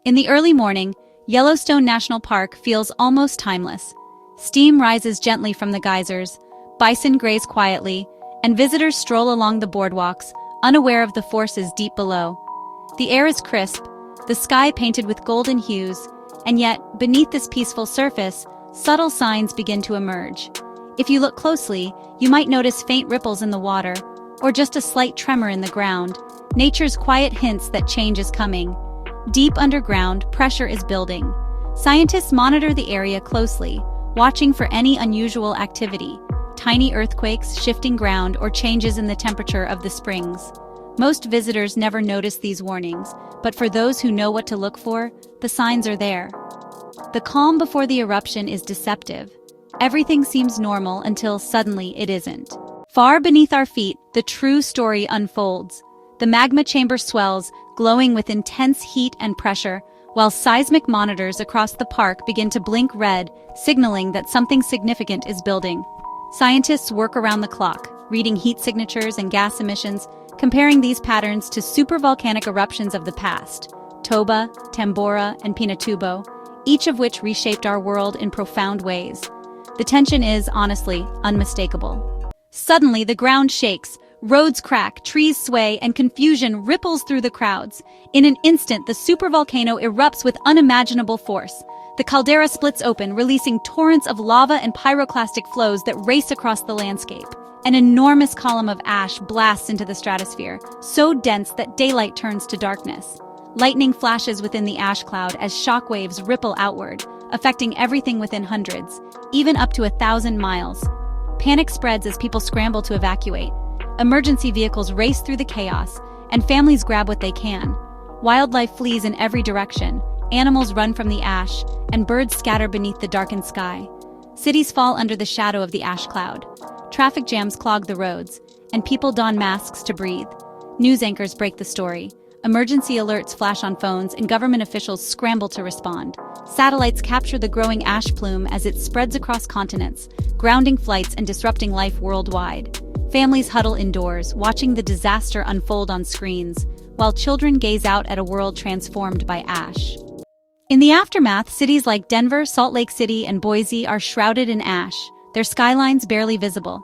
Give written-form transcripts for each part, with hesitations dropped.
In the early morning, Yellowstone National Park feels almost timeless. Steam rises gently from the geysers, bison graze quietly, and visitors stroll along the boardwalks, unaware of the forces deep below. The air is crisp, the sky painted with golden hues, and yet, beneath this peaceful surface, subtle signs begin to emerge. If you look closely, you might notice faint ripples in the water, or just a slight tremor in the ground, nature's quiet hints that change is coming. Deep underground, pressure is building. Scientists monitor the area closely, watching for any unusual activity, tiny earthquakes, shifting ground, or changes in the temperature of the springs. Most visitors never notice these warnings, but for those who know what to look for, the signs are there. The calm before the eruption is deceptive. Everything seems normal until suddenly it isn't. Far beneath our feet, the true story unfolds. The magma chamber swells, glowing with intense heat and pressure, while seismic monitors across the park begin to blink red, signaling that something significant is building. Scientists work around the clock, reading heat signatures and gas emissions, comparing these patterns to supervolcanic eruptions of the past, Toba, Tambora, and Pinatubo, each of which reshaped our world in profound ways. The tension is, honestly, unmistakable. Suddenly, the ground shakes, roads crack, trees sway, and confusion ripples through the crowds. In an instant, the supervolcano erupts with unimaginable force. The caldera splits open, releasing torrents of lava and pyroclastic flows that race across the landscape. An enormous column of ash blasts into the stratosphere, so dense that daylight turns to darkness. Lightning flashes within the ash cloud as shockwaves ripple outward, affecting everything within hundreds, even up to 1,000 miles. Panic spreads as people scramble to evacuate. Emergency vehicles race through the chaos, and families grab what they can. Wildlife flees in every direction, animals run from the ash, and birds scatter beneath the darkened sky. Cities fall under the shadow of the ash cloud. Traffic jams clog the roads, and people don masks to breathe. News anchors break the story. Emergency alerts flash on phones, and government officials scramble to respond. Satellites capture the growing ash plume as it spreads across continents, grounding flights and disrupting life worldwide. Families huddle indoors, watching the disaster unfold on screens, while children gaze out at a world transformed by ash. In the aftermath, cities like Denver, Salt Lake City, and Boise are shrouded in ash, their skylines barely visible.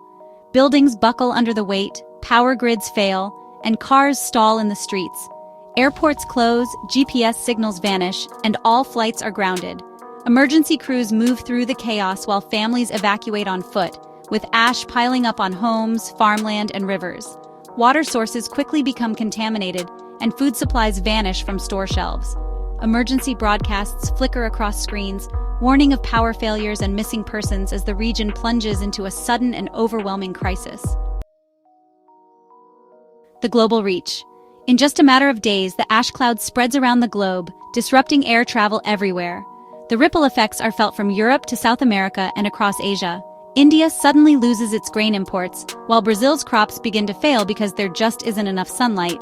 Buildings buckle under the weight, power grids fail, and cars stall in the streets. Airports close, GPS signals vanish, and all flights are grounded. Emergency crews move through the chaos while families evacuate on foot, with ash piling up on homes, farmland, and rivers. Water sources quickly become contaminated, and food supplies vanish from store shelves. Emergency broadcasts flicker across screens, warning of power failures and missing persons as the region plunges into a sudden and overwhelming crisis. The global reach. In just a matter of days, the ash cloud spreads around the globe, disrupting air travel everywhere. The ripple effects are felt from Europe to South America and across Asia. India suddenly loses its grain imports, while Brazil's crops begin to fail because there just isn't enough sunlight.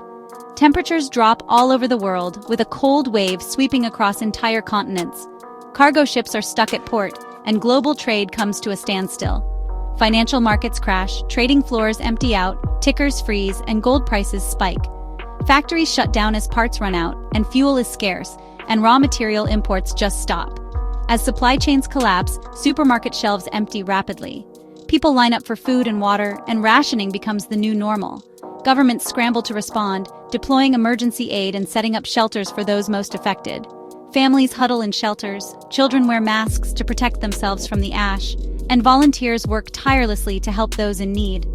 Temperatures drop all over the world, with a cold wave sweeping across entire continents. Cargo ships are stuck at port, and global trade comes to a standstill. Financial markets crash, trading floors empty out, tickers freeze, and gold prices spike. Factories shut down as parts run out, and fuel is scarce, and raw material imports just stop. As supply chains collapse, supermarket shelves empty rapidly. People line up for food and water, and rationing becomes the new normal. Governments scramble to respond, deploying emergency aid and setting up shelters for those most affected. Families huddle in shelters, children wear masks to protect themselves from the ash, and volunteers work tirelessly to help those in need.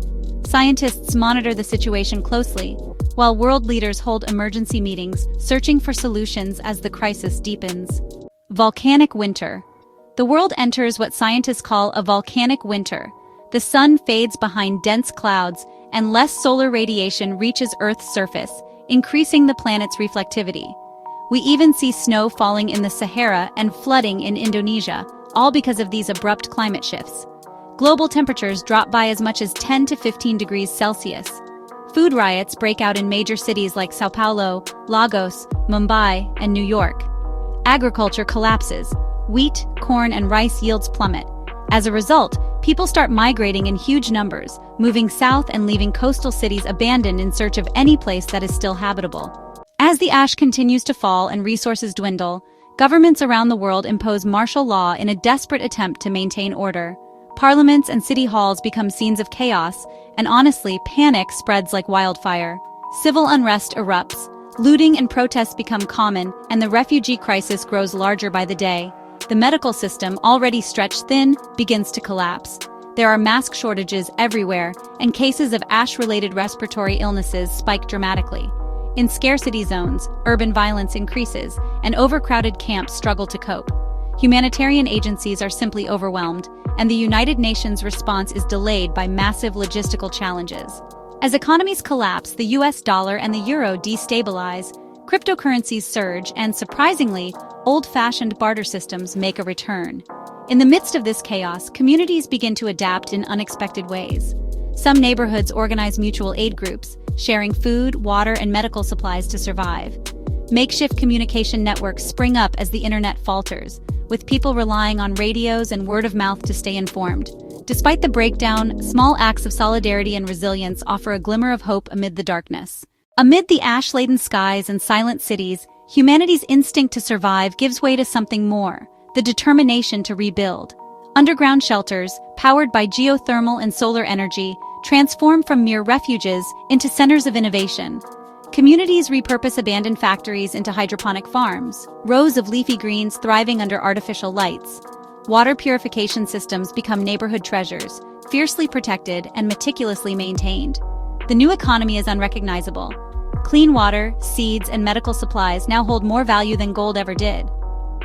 Scientists monitor the situation closely, while world leaders hold emergency meetings, searching for solutions as the crisis deepens. Volcanic Winter. The world enters what scientists call a volcanic winter. The sun fades behind dense clouds, and less solar radiation reaches Earth's surface, increasing the planet's reflectivity. We even see snow falling in the Sahara and flooding in Indonesia, all because of these abrupt climate shifts. Global temperatures drop by as much as 10 to 15 degrees Celsius. Food riots break out in major cities like Sao Paulo, Lagos, Mumbai, and New York. Agriculture collapses. Wheat, corn, and rice yields plummet. As a result, people start migrating in huge numbers, moving south and leaving coastal cities abandoned in search of any place that is still habitable. As the ash continues to fall and resources dwindle, governments around the world impose martial law in a desperate attempt to maintain order. Parliaments and city halls become scenes of chaos, and honestly, panic spreads like wildfire. Civil unrest erupts, looting and protests become common, and the refugee crisis grows larger by the day. The medical system, already stretched thin, begins to collapse. There are mask shortages everywhere, and cases of ash-related respiratory illnesses spike dramatically. In scarcity zones, urban violence increases, and overcrowded camps struggle to cope. Humanitarian agencies are simply overwhelmed, and the United Nations response is delayed by massive logistical challenges. As economies collapse, the US dollar and the euro destabilize, cryptocurrencies surge, and surprisingly, old-fashioned barter systems make a return. In the midst of this chaos, communities begin to adapt in unexpected ways. Some neighborhoods organize mutual aid groups, sharing food, water, and medical supplies to survive. Makeshift communication networks spring up as the internet falters, with people relying on radios and word of mouth to stay informed. Despite the breakdown, small acts of solidarity and resilience offer a glimmer of hope amid the darkness. Amid the ash-laden skies and silent cities, humanity's instinct to survive gives way to something more: the determination to rebuild. Underground shelters, powered by geothermal and solar energy, transform from mere refuges into centers of innovation. Communities repurpose abandoned factories into hydroponic farms, rows of leafy greens thriving under artificial lights. Water purification systems become neighborhood treasures, fiercely protected and meticulously maintained. The new economy is unrecognizable. Clean water, seeds, and medical supplies now hold more value than gold ever did.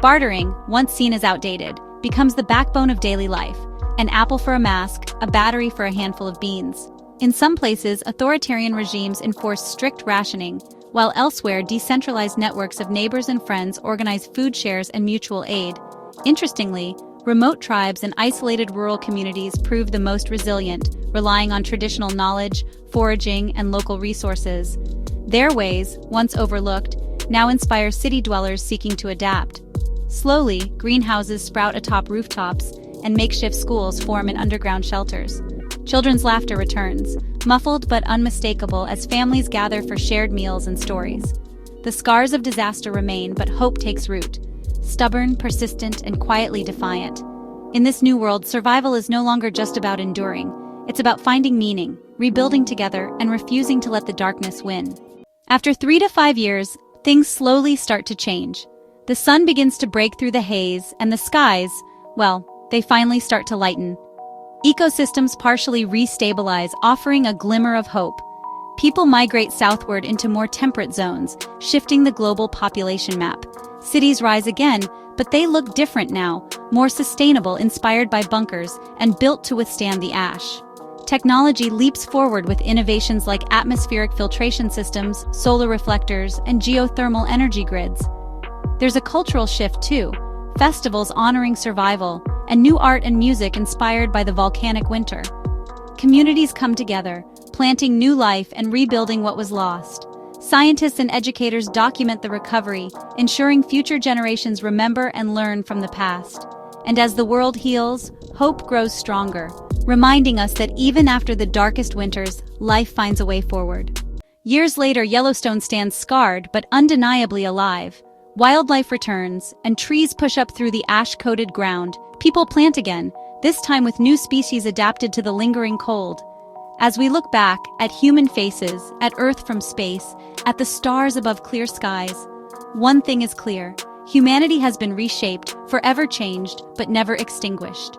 Bartering, once seen as outdated, becomes the backbone of daily life: an apple for a mask, a battery for a handful of beans. In some places, authoritarian regimes enforce strict rationing, while elsewhere decentralized networks of neighbors and friends organize food shares and mutual aid. Interestingly, remote tribes and isolated rural communities prove the most resilient, relying on traditional knowledge, foraging, and local resources. Their ways, once overlooked, now inspire city dwellers seeking to adapt. Slowly, greenhouses sprout atop rooftops, and makeshift schools form in underground shelters. Children's laughter returns, muffled but unmistakable as families gather for shared meals and stories. The scars of disaster remain, but hope takes root. Stubborn, persistent, and quietly defiant. In this new world, survival is no longer just about enduring. It's about finding meaning, rebuilding together, and refusing to let the darkness win. After 3 to 5 years, things slowly start to change. The sun begins to break through the haze, and the skies, well, they finally start to lighten. Ecosystems partially restabilize, offering a glimmer of hope. People migrate southward into more temperate zones, shifting the global population map. Cities rise again, but they look different now, more sustainable, inspired by bunkers, and built to withstand the ash. Technology leaps forward with innovations like atmospheric filtration systems, solar reflectors, and geothermal energy grids. There's a cultural shift too: festivals honoring survival, and new art and music inspired by the Volcanic Winter. Communities come together, planting new life and rebuilding what was lost. Scientists and educators document the recovery, ensuring future generations remember and learn from the past. And as the world heals, hope grows stronger, reminding us that even after the darkest winters, life finds a way forward. Years later, Yellowstone stands scarred but undeniably alive. Wildlife returns, and trees push up through the ash-coated ground. People plant again, this time with new species adapted to the lingering cold. As we look back at human faces, at Earth from space, at the stars above clear skies, one thing is clear: humanity has been reshaped, forever changed, but never extinguished.